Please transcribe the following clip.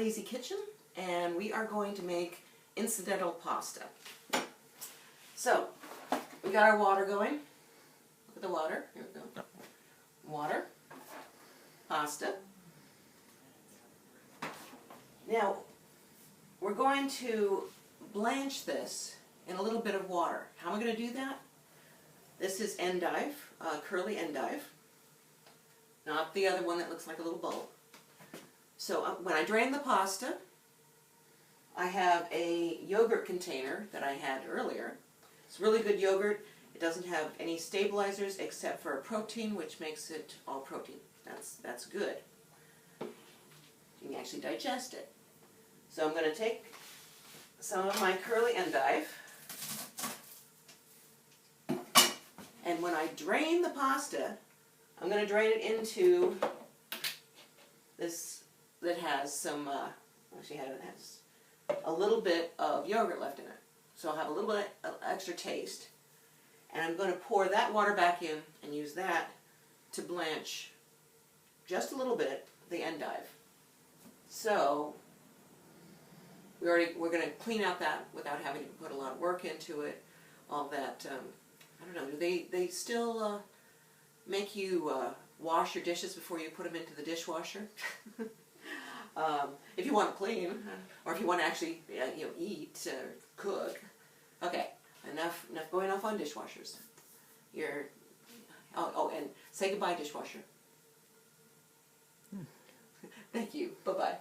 Easy Kitchen, and we are going to make incidental pasta. So, we got our water going. Look at the water. Here we go. Water, pasta. Now, we're going to blanch this in a little bit of water. How am I going to do that? This is Endive, curly Endive, not the other one that looks like a little bowl. So when I drain the pasta, I have a yogurt container that I had earlier. It's really good yogurt. It doesn't have any stabilizers except for protein, which makes it all protein. That's good. You can actually digest it. So I'm going to take some of my curly Endive, and when I drain the pasta, I'm going to drain it into this that has some, actually it has a little bit of yogurt left in it. So I'll have a little bit of extra taste. And I'm going to pour that water back in and use that to blanch just a little bit the Endive. So we're going to clean out that without having to put a lot of work into it. All that, I don't know, do they still make you wash your dishes before you put them into the dishwasher? If you want to clean, or if you want to actually eat or cook. Okay, enough going off on dishwashers. And say goodbye, dishwasher. Thank you. Bye-bye.